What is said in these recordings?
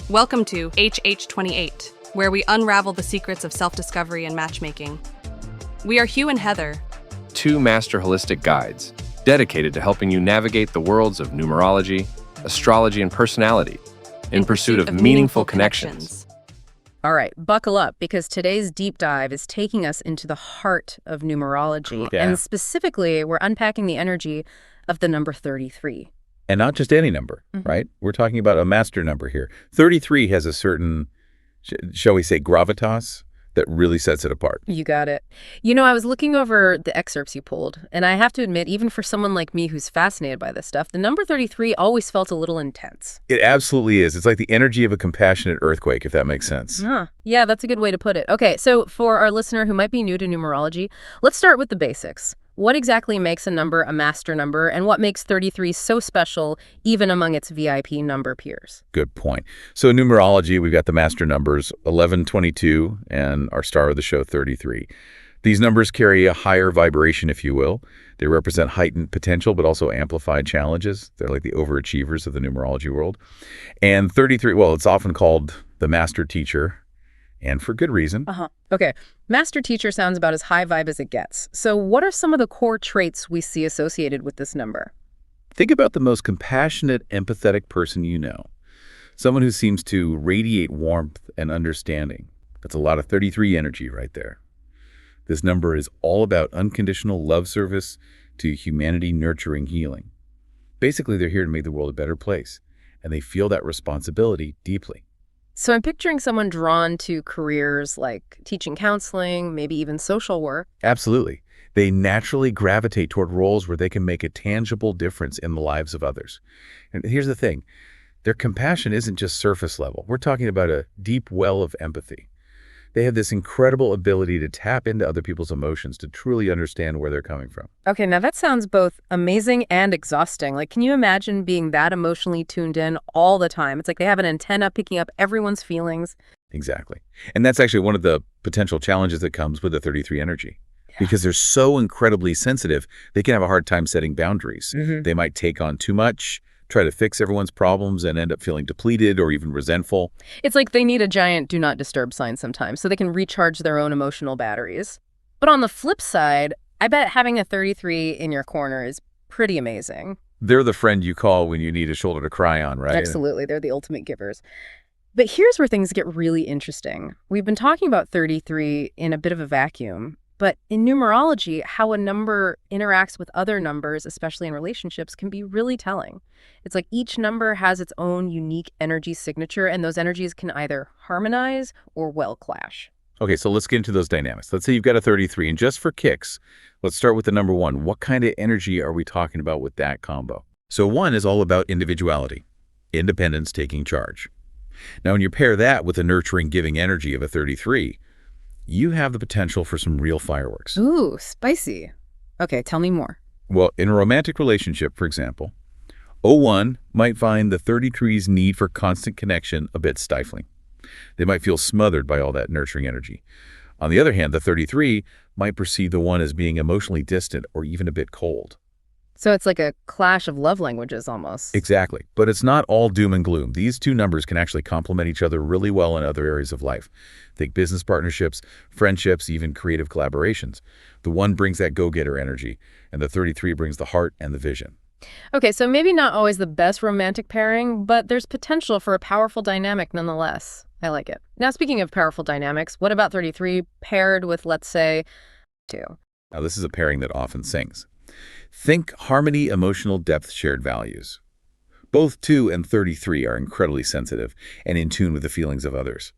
Welcome to HH28, where we unravel the secrets of self-discovery and matchmaking. We are Hugh and Heather, two master holistic guides dedicated to helping you navigate the worlds of numerology, astrology, and personality in pursuit of meaningful connections. All right, buckle up, because today's deep dive is taking us into the heart of numerology. Yeah. And specifically, we're unpacking the energy of the number 33. And not just any number, right? We're talking about a master number here. 33 has a certain, shall we say, gravitas that really sets it apart. You got it. You know, I was looking over the excerpts you pulled, and I have to admit, even for someone like me who's fascinated by this stuff, the number 33 always felt a little intense. It absolutely is. It's like the energy of a compassionate earthquake, if that makes sense. Yeah, that's a good way to put it. Okay, so for our listener who might be new to numerology, let's start with the basics. What exactly makes a number a master number, and what makes 33 so special, even among its VIP number peers? Good point. So in numerology, we've got the master numbers 11, 22, and our star of the show, 33. These numbers carry a higher vibration, if you will. They represent heightened potential, but also amplified challenges. They're like the overachievers of the numerology world. And 33, well, it's often called the master teacher, and for good reason. Okay, master teacher sounds about as high vibe as it gets. So what are some of the core traits we see associated with this number? Think about the most compassionate, empathetic person you know. Someone who seems to radiate warmth and understanding. That's a lot of 33 energy right there. This number is all about unconditional love service to humanity, nurturing, healing. Basically, they're here to make the world a better place, and they feel that responsibility deeply. So I'm picturing someone drawn to careers like teaching, counseling, maybe even social work. Absolutely. They naturally gravitate toward roles where they can make a tangible difference in the lives of others. And here's the thing. Their compassion isn't just surface level. We're talking about a deep well of empathy. They have this incredible ability to tap into other people's emotions, to truly understand where they're coming from. Okay, now that sounds both amazing and exhausting. Like, can you imagine being that emotionally tuned in all the time? It's like they have an antenna picking up everyone's feelings. Exactly. And that's actually one of the potential challenges that comes with the 33 energy. Because they're so incredibly sensitive, they can have a hard time setting boundaries. They might take on too much, try to fix everyone's problems, and end up feeling depleted or even resentful. It's like they need a giant do not disturb sign sometimes so they can recharge their own emotional batteries. But on the flip side, I bet having a 33 in your corner is pretty amazing. They're the friend you call when you need a shoulder to cry on, right? Absolutely. They're the ultimate givers. But here's where things get really interesting. We've been talking about 33 in a bit of a vacuum. But in numerology, how a number interacts with other numbers, especially in relationships, can be really telling. It's like each number has its own unique energy signature, and those energies can either harmonize or well clash. Okay, so let's get into those dynamics. Let's say you've got a 33, and just for kicks, let's start with the number 1. What kind of energy are we talking about with that combo? So 1 is all about individuality, independence, taking charge. Now, when you pair that with the nurturing, giving energy of a 33, you have the potential for some real fireworks. Ooh, spicy. Okay, tell me more. Well, in a romantic relationship, for example, 01 might find the 33's need for constant connection a bit stifling. They might feel smothered by all that nurturing energy. On the other hand, the 33 might perceive the 1 as being emotionally distant or even a bit cold. So it's like a clash of love languages almost. Exactly. But it's not all doom and gloom. These two numbers can actually complement each other really well in other areas of life. Think business partnerships, friendships, even creative collaborations. The 1 brings that go-getter energy, and the 33 brings the heart and the vision. Okay, so maybe not always the best romantic pairing, but there's potential for a powerful dynamic nonetheless. I like it. Now, speaking of powerful dynamics, what about 33 paired with, let's say, 2? Now, this is a pairing that often sings. Think harmony, emotional depth, shared values. Both 2 and 33 are incredibly sensitive and in tune with the feelings of others.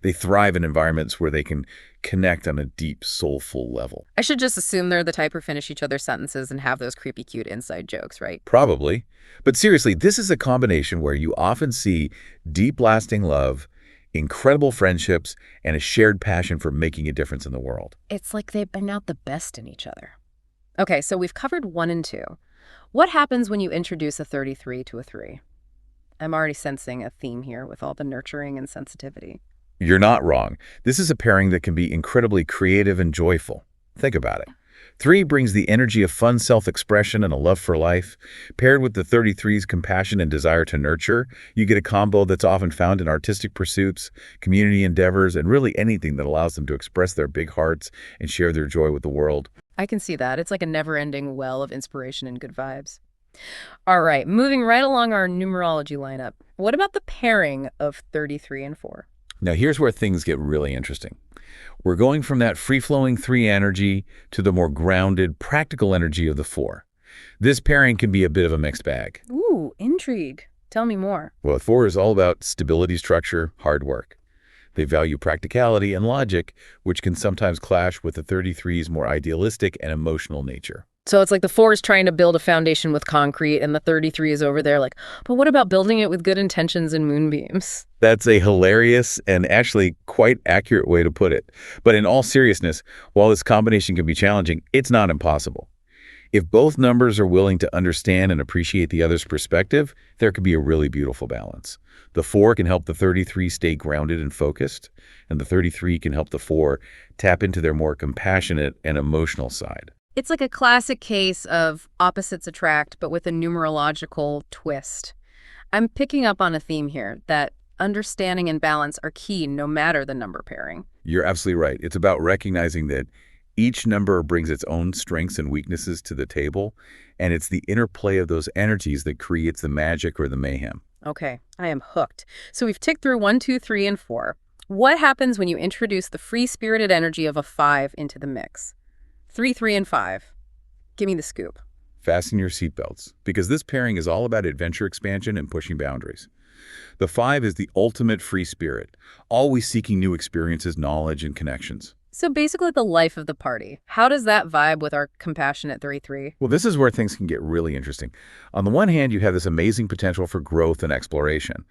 They thrive in environments where they can connect on a deep, soulful level. I should just assume they're the type who finish each other's sentences and have those creepy, cute inside jokes, right? Probably. But seriously, this is a combination where you often see deep, lasting love, incredible friendships, and a shared passion for making a difference in the world. It's like they bring out the best in each other. Okay, so we've covered 1 and 2. What happens when you introduce a 33 to a 3? I'm already sensing a theme here with all the nurturing and sensitivity. You're not wrong. This is a pairing that can be incredibly creative and joyful. Think about it. 3 brings the energy of fun self-expression and a love for life. Paired with the 33's compassion and desire to nurture, you get a combo that's often found in artistic pursuits, community endeavors, and really anything that allows them to express their big hearts and share their joy with the world. I can see that. It's like a never-ending well of inspiration and good vibes. All right, moving right along our numerology lineup. What about the pairing of 33 and 4? Now here's where things get really interesting. We're going from that free-flowing 3 energy to the more grounded, practical energy of the 4. This pairing can be a bit of a mixed bag. Ooh, intrigue. Tell me more. Well, 4 is all about stability, structure, hard work. They value practicality and logic, which can sometimes clash with the 33's more idealistic and emotional nature. So it's like the 4 is trying to build a foundation with concrete, and the 33 is over there like, but what about building it with good intentions and moonbeams? That's a hilarious and actually quite accurate way to put it. But in all seriousness, while this combination can be challenging, it's not impossible. If both numbers are willing to understand and appreciate the other's perspective, there could be a really beautiful balance. The 4 can help the 33 stay grounded and focused, and the 33 can help the 4 tap into their more compassionate and emotional side. It's like a classic case of opposites attract, but with a numerological twist. I'm picking up on a theme here, that understanding and balance are key no matter the number pairing. You're absolutely right. It's about recognizing that each number brings its own strengths and weaknesses to the table, and it's the interplay of those energies that creates the magic or the mayhem. Okay, I am hooked. So we've ticked through 1, 2, 3, and 4. What happens when you introduce the free-spirited energy of a 5 into the mix? 3, 3, and 5. Give me the scoop. Fasten your seatbelts, because this pairing is all about adventure expansion and pushing boundaries. The 5 is the ultimate free spirit, always seeking new experiences, knowledge, and connections. So basically the life of the party. How does that vibe with our compassionate 3-3? Well, this is where things can get really interesting. On the one hand, you have this amazing potential for growth and exploration.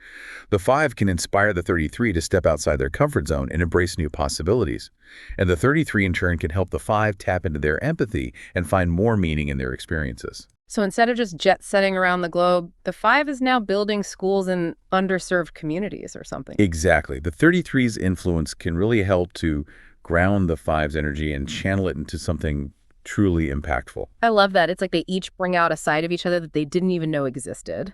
The 5 can inspire the 33 to step outside their comfort zone and embrace new possibilities. And the 33, in turn, can help the 5 tap into their empathy and find more meaning in their experiences. So instead of just jet-setting around the globe, the 5 is now building schools in underserved communities or something. Exactly. The 33's influence can really help to ground the 5's energy and channel it into something truly impactful. I love that. It's like they each bring out a side of each other that they didn't even know existed.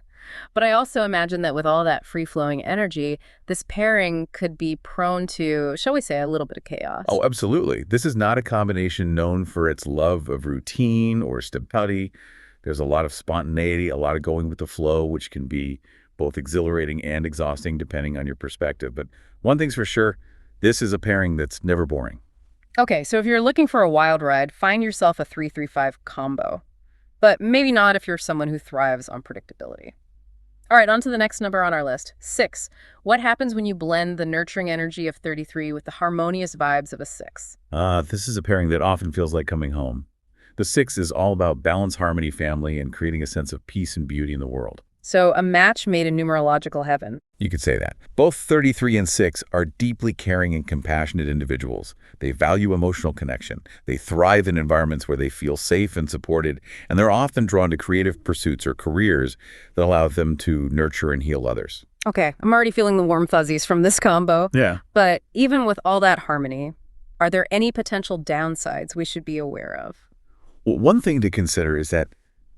But I also imagine that with all that free-flowing energy, this pairing could be prone to, shall we say, a little bit of chaos. Oh, absolutely. This is not a combination known for its love of routine or stability. There's a lot of spontaneity, a lot of going with the flow, which can be both exhilarating and exhausting depending on your perspective. But one thing's for sure, this is a pairing that's never boring. Okay, so if you're looking for a wild ride, find yourself a 3-3-5 combo. But maybe not if you're someone who thrives on predictability. All right, on to the next number on our list, 6. What happens when you blend the nurturing energy of 33 with the harmonious vibes of a 6? This is a pairing that often feels like coming home. The 6 is all about balance, harmony, family, and creating a sense of peace and beauty in the world. So a match made in numerological heaven. You could say that. Both 33 and 6 are deeply caring and compassionate individuals. They value emotional connection. They thrive in environments where they feel safe and supported, and they're often drawn to creative pursuits or careers that allow them to nurture and heal others. Okay, I'm already feeling the warm fuzzies from this combo. Yeah. But even with all that harmony, are there any potential downsides we should be aware of? Well, one thing to consider is that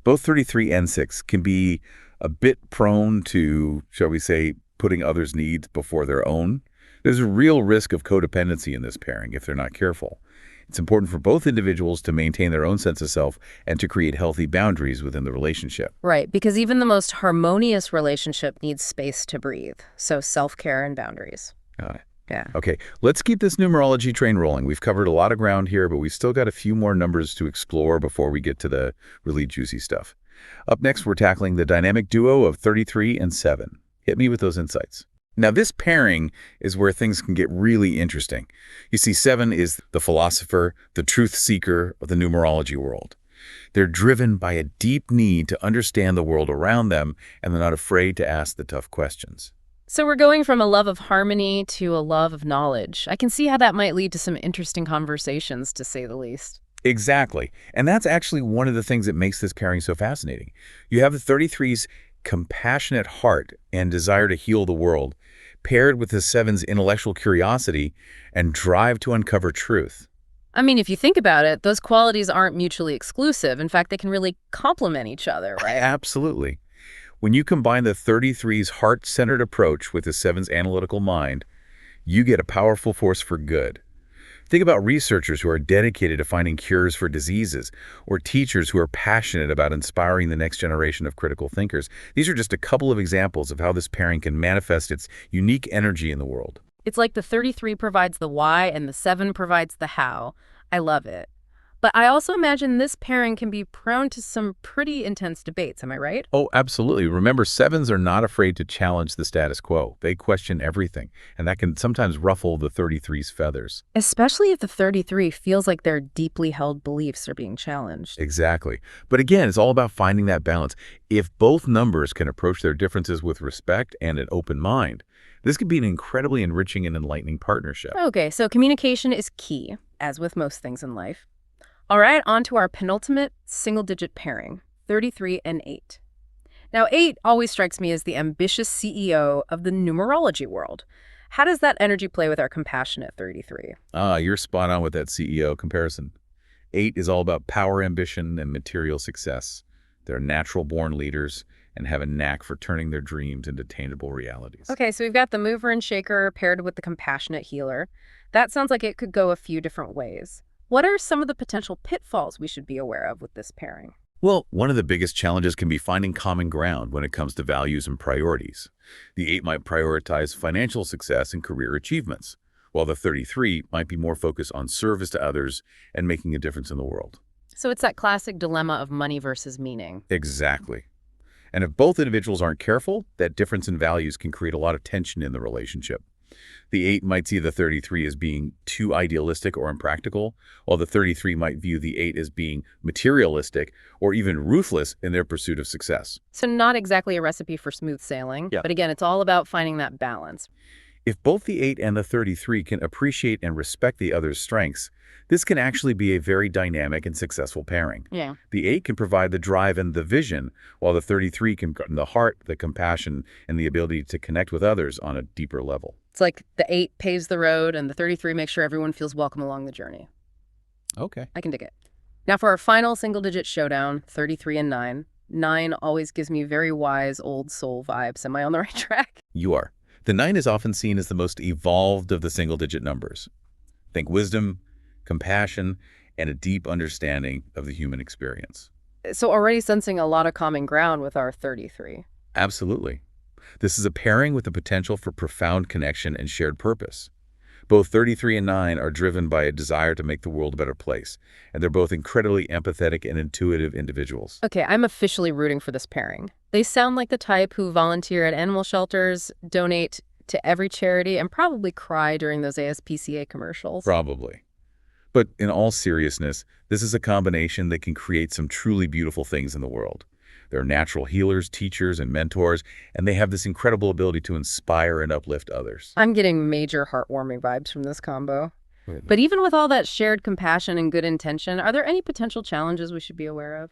both 33 and 6 can be a bit prone to, shall we say, putting others' needs before their own. There's a real risk of codependency in this pairing if they're not careful. It's important for both individuals to maintain their own sense of self and to create healthy boundaries within the relationship. Right, because even the most harmonious relationship needs space to breathe. So self-care and boundaries. Got it. Yeah. Okay, let's keep this numerology train rolling. We've covered a lot of ground here, but we've still got a few more numbers to explore before we get to the really juicy stuff. Up next, we're tackling the dynamic duo of 33 and 7. Hit me with those insights. Now, this pairing is where things can get really interesting. You see, 7 is the philosopher, the truth seeker of the numerology world. They're driven by a deep need to understand the world around them, and they're not afraid to ask the tough questions. So we're going from a love of harmony to a love of knowledge. I can see how that might lead to some interesting conversations, to say the least. Exactly. And that's actually one of the things that makes this pairing so fascinating. You have the 33's compassionate heart and desire to heal the world, paired with the 7's intellectual curiosity and drive to uncover truth. I mean, if you think about it, those qualities aren't mutually exclusive. In fact, they can really complement each other, right? Absolutely. When you combine the 33's heart-centered approach with the 7's analytical mind, you get a powerful force for good. Think about researchers who are dedicated to finding cures for diseases, or teachers who are passionate about inspiring the next generation of critical thinkers. These are just a couple of examples of how this pairing can manifest its unique energy in the world. It's like the 33 provides the why and the 7 provides the how. I love it. But I also imagine this pairing can be prone to some pretty intense debates, am I right? Oh, absolutely. Remember, 7s are not afraid to challenge the status quo. They question everything, and that can sometimes ruffle the 33's feathers. Especially if the 33 feels like their deeply held beliefs are being challenged. Exactly. But again, it's all about finding that balance. If both numbers can approach their differences with respect and an open mind, this could be an incredibly enriching and enlightening partnership. Okay, so communication is key, as with most things in life. All right, on to our penultimate single-digit pairing, 33 and 8. Now, 8 always strikes me as the ambitious CEO of the numerology world. How does that energy play with our compassionate 33? You're spot on with that CEO comparison. 8 is all about power, ambition, and material success. They're natural-born leaders and have a knack for turning their dreams into attainable realities. Okay, so we've got the mover and shaker paired with the compassionate healer. That sounds like it could go a few different ways. What are some of the potential pitfalls we should be aware of with this pairing? Well, one of the biggest challenges can be finding common ground when it comes to values and priorities. The 8 might prioritize financial success and career achievements, while the 33 might be more focused on service to others and making a difference in the world. So it's that classic dilemma of money versus meaning. Exactly. And if both individuals aren't careful, that difference in values can create a lot of tension in the relationship. The 8 might see the 33 as being too idealistic or impractical, while the 33 might view the 8 as being materialistic or even ruthless in their pursuit of success. So not exactly a recipe for smooth sailing, Yeah. but again, it's all about finding that balance. If both the 8 and the 33 can appreciate and respect the other's strengths, this can actually be a very dynamic and successful pairing. Yeah. The 8 can provide the drive and the vision, while the 33 can guard the heart, the compassion, and the ability to connect with others on a deeper level. It's like the 8 paves the road and the 33 makes sure everyone feels welcome along the journey. Okay. I can dig it. Now for our final single-digit showdown, 33 and 9. 9 always gives me very wise old soul vibes. Am I on the right track? You are. The 9 is often seen as the most evolved of the single-digit numbers. Think wisdom, compassion, and a deep understanding of the human experience. So already sensing a lot of common ground with our 33. Absolutely. This is a pairing with the potential for profound connection and shared purpose. Both 33 and 9 are driven by a desire to make the world a better place, and they're both incredibly empathetic and intuitive individuals. Okay, I'm officially rooting for this pairing. They sound like the type who volunteer at animal shelters, donate to every charity, and probably cry during those ASPCA commercials. Probably. But in all seriousness, this is a combination that can create some truly beautiful things in the world. They're natural healers, teachers, and mentors, and they have this incredible ability to inspire and uplift others. I'm getting major heartwarming vibes from this combo. Really? But even with all that shared compassion and good intention, are there any potential challenges we should be aware of?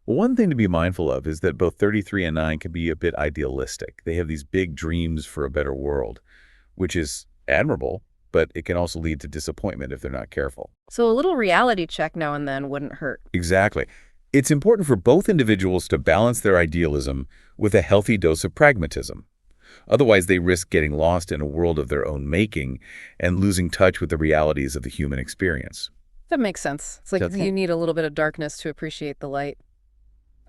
One thing to be mindful of is that both 33 and 9 can be a bit idealistic. They have these big dreams for a better world, which is admirable, but it can also lead to disappointment if they're not careful. So a little reality check now and then wouldn't hurt. Exactly. It's important for both individuals to balance their idealism with a healthy dose of pragmatism. Otherwise, they risk getting lost in a world of their own making and losing touch with the realities of the human experience. That makes sense. It's like Doesn't you it? need a little bit of darkness to appreciate the light.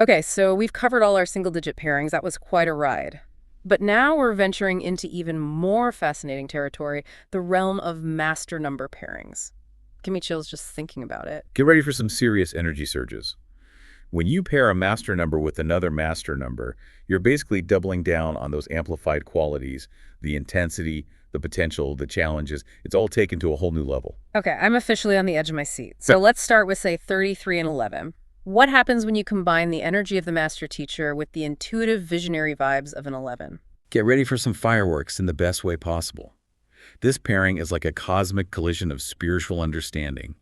Okay, so we've covered all our single-digit pairings. That was quite a ride. But now we're venturing into even more fascinating territory, the realm of master number pairings. Give me chills just thinking about it. Get ready for some serious energy surges. When you pair a master number with another master number, you're basically doubling down on those amplified qualities, the intensity, the potential, the challenges. It's all taken to a whole new level. Okay, I'm officially on the edge of my seat. So let's start with, say, 33 and 11. What happens when you combine the energy of the master teacher with the intuitive visionary vibes of an 11? Get ready for some fireworks in the best way possible. This pairing is like a cosmic collision of spiritual understanding,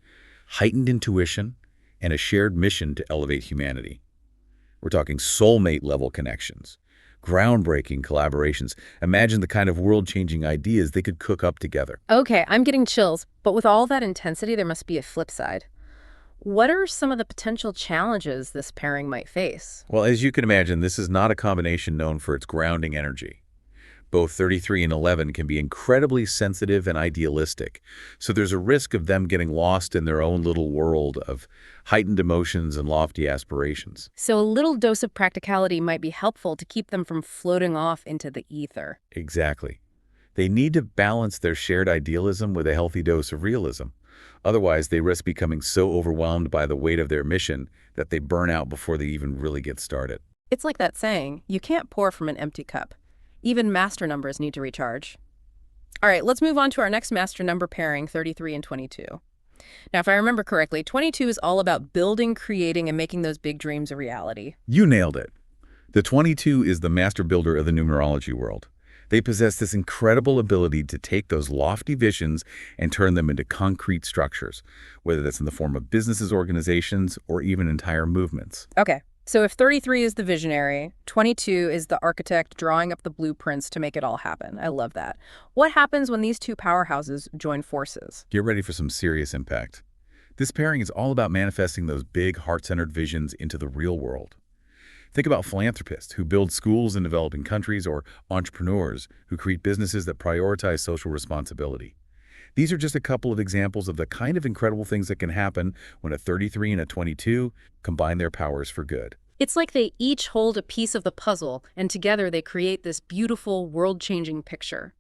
heightened intuition, and a shared mission to elevate humanity. We're talking soulmate-level connections, Groundbreaking collaborations. Imagine the kind of world-changing ideas they could cook up together. Okay, I'm getting chills, but with all that intensity, there must be a flip side. What are some of the potential challenges this pairing might face? Well, as you can imagine, this is not a combination known for its grounding energy. Both 33 and 11 can be incredibly sensitive and idealistic, so there's a risk of them getting lost in their own little world of heightened emotions and lofty aspirations. So a little dose of practicality might be helpful to keep them from floating off into the ether. Exactly. They need to balance their shared idealism with a healthy dose of realism. Otherwise, they risk becoming so overwhelmed by the weight of their mission that they burn out before they even really get started. It's like that saying, you can't pour from an empty cup. Even master numbers need to recharge. All right, let's move on to our next master number pairing, 33 and 22. Now, if I remember correctly, 22 is all about building, creating, and making those big dreams a reality. You nailed it. The 22 is the master builder of the numerology world. They possess this incredible ability to take those lofty visions and turn them into concrete structures, whether that's in the form of businesses, organizations, or even entire movements. Okay, so if 33 is the visionary, 22 is the architect drawing up the blueprints to make it all happen. I love that. What happens when these two powerhouses join forces? Get ready for some serious impact. This pairing is all about manifesting those big, heart-centered visions into the real world. Think about philanthropists who build schools in developing countries or entrepreneurs who create businesses that prioritize social responsibility. These are just a couple of examples of the kind of incredible things that can happen when a 33 and a 22 combine their powers for good. It's like they each hold a piece of the puzzle, and together they create this beautiful, world-changing picture.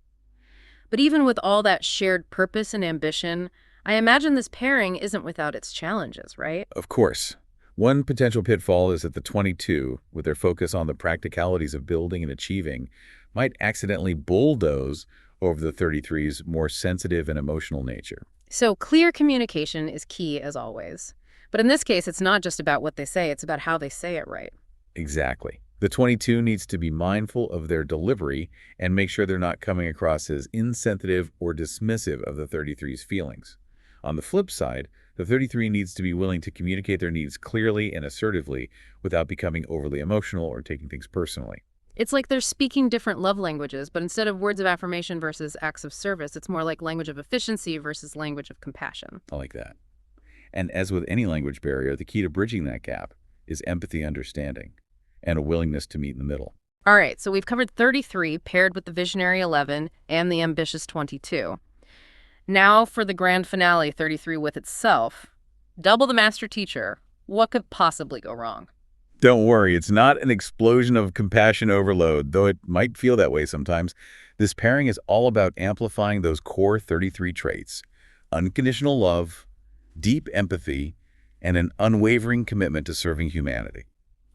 But even with all that shared purpose and ambition, I imagine this pairing isn't without its challenges, right? Of course. One potential pitfall is that the 22, with their focus on the practicalities of building and achieving, might accidentally bulldoze over the 33's more sensitive and emotional nature. So clear communication is key, as always. But in this case, it's not just about what they say, it's about how they say it right. Exactly. The 22 needs to be mindful of their delivery and make sure they're not coming across as insensitive or dismissive of the 33's feelings. On the flip side, the 33 needs to be willing to communicate their needs clearly and assertively without becoming overly emotional or taking things personally. It's like they're speaking different love languages, but instead of words of affirmation versus acts of service, it's more like language of efficiency versus language of compassion. I like that. And as with any language barrier, the key to bridging that gap is empathy, understanding, and a willingness to meet in the middle. All right, so we've covered 33 paired with the visionary 11 and the ambitious 22. Now for the grand finale, 33 with itself. Double the master teacher. What could possibly go wrong? Don't worry, it's not an explosion of compassion overload, though it might feel that way sometimes. This pairing is all about amplifying those core 33 traits: unconditional love, deep empathy, and an unwavering commitment to serving humanity.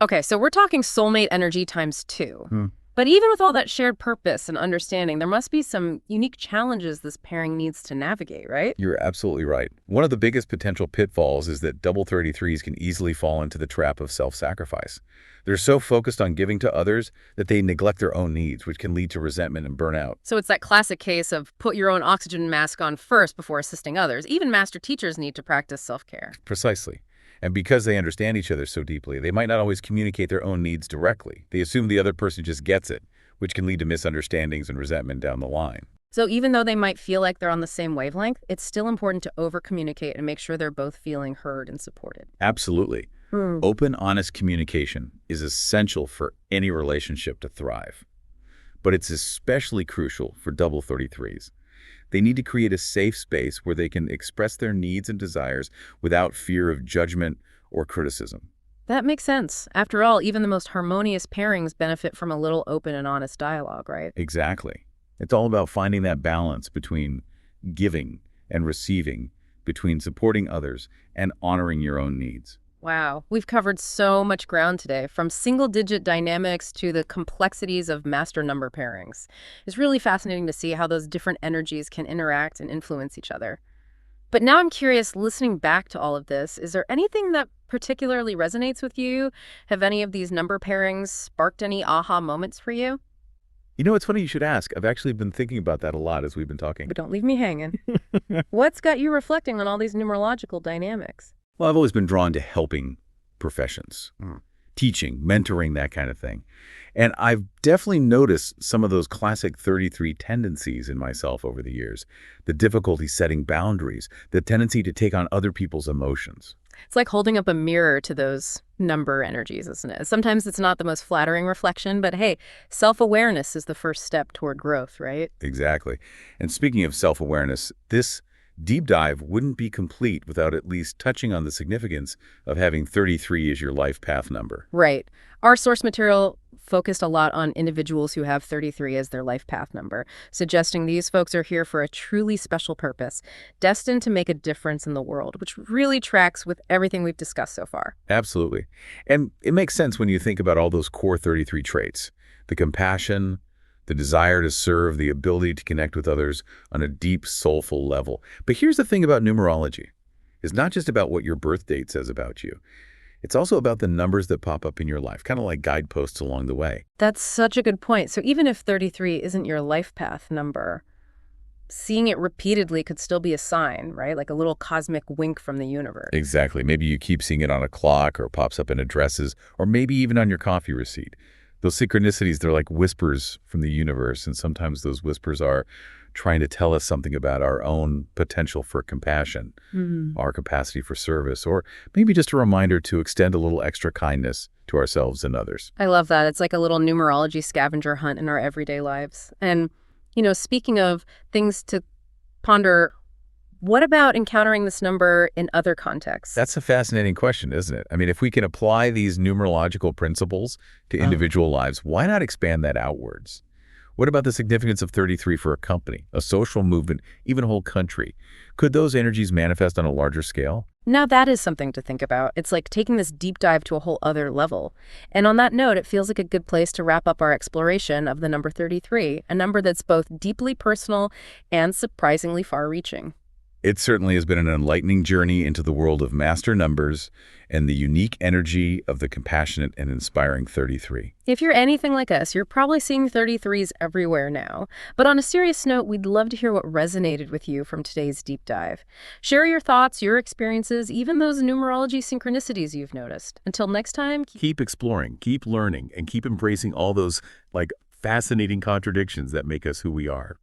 Okay, so we're talking soulmate energy times 2. But even with all that shared purpose and understanding, there must be some unique challenges this pairing needs to navigate, right? You're absolutely right. One of the biggest potential pitfalls is that double 33s can easily fall into the trap of self-sacrifice. They're so focused on giving to others that they neglect their own needs, which can lead to resentment and burnout. So it's that classic case of put your own oxygen mask on first before assisting others. Even master teachers need to practice self-care. Precisely. And because they understand each other so deeply, they might not always communicate their own needs directly. They assume the other person just gets it, which can lead to misunderstandings and resentment down the line. So even though they might feel like they're on the same wavelength, it's still important to over-communicate and make sure they're both feeling heard and supported. Absolutely. Open, honest communication is essential for any relationship to thrive. But it's especially crucial for double 33s. They need to create a safe space where they can express their needs and desires without fear of judgment or criticism. That makes sense. After all, even the most harmonious pairings benefit from a little open and honest dialogue, right? Exactly. It's all about finding that balance between giving and receiving, between supporting others and honoring your own needs. Wow, we've covered so much ground today, from single-digit dynamics to the complexities of master number pairings. It's really fascinating to see how those different energies can interact and influence each other. But now I'm curious, listening back to all of this, is there anything that particularly resonates with you? Have any of these number pairings sparked any aha moments for you? You know, it's funny you should ask. I've actually been thinking about that a lot as we've been talking. But don't leave me hanging. What's got you reflecting on all these numerological dynamics? Well, I've always been drawn to helping professions. teaching, mentoring, that kind of thing. And I've definitely noticed some of those classic 33 tendencies in myself over the years. The difficulty setting boundaries, the tendency to take on other people's emotions. It's like holding up a mirror to those number energies, isn't it? Sometimes it's not the most flattering reflection, but hey, self-awareness is the first step toward growth, right? Exactly. And speaking of self-awareness, this deep dive wouldn't be complete without at least touching on the significance of having 33 as your life path number. Right. Our source material focused a lot on individuals who have 33 as their life path number, suggesting these folks are here for a truly special purpose, destined to make a difference in the world, which really tracks with everything we've discussed so far. Absolutely. And it makes sense when you think about all those core 33 traits: the compassion, the desire to serve, the ability to connect with others on a deep, soulful level. But here's the thing about numerology. It's not just about what your birth date says about you. It's also about the numbers that pop up in your life, kind of like guideposts along the way. That's such a good point. So even if 33 isn't your life path number, seeing it repeatedly could still be a sign, right? Like a little cosmic wink from the universe. Exactly. Maybe you keep seeing it on a clock or pops up in addresses or maybe even on your coffee receipt. Those synchronicities, they're like whispers from the universe, and sometimes those whispers are trying to tell us something about our own potential for compassion, our capacity for service, or maybe just a reminder to extend a little extra kindness to ourselves and others. I love that. It's like a little numerology scavenger hunt in our everyday lives. And, speaking of things to ponder, what about encountering this number in other contexts? That's a fascinating question, isn't it? I mean, if we can apply these numerological principles to individual lives, why not expand that outwards? What about the significance of 33 for a company, a social movement, even a whole country? Could those energies manifest on a larger scale? Now that is something to think about. It's like taking this deep dive to a whole other level. And on that note, it feels like a good place to wrap up our exploration of the number 33, a number that's both deeply personal and surprisingly far-reaching. It certainly has been an enlightening journey into the world of master numbers and the unique energy of the compassionate and inspiring 33. If you're anything like us, you're probably seeing 33s everywhere now. But on a serious note, we'd love to hear what resonated with you from today's deep dive. Share your thoughts, your experiences, even those numerology synchronicities you've noticed. Until next time, Keep exploring, keep learning, and keep embracing all those, fascinating contradictions that make us who we are.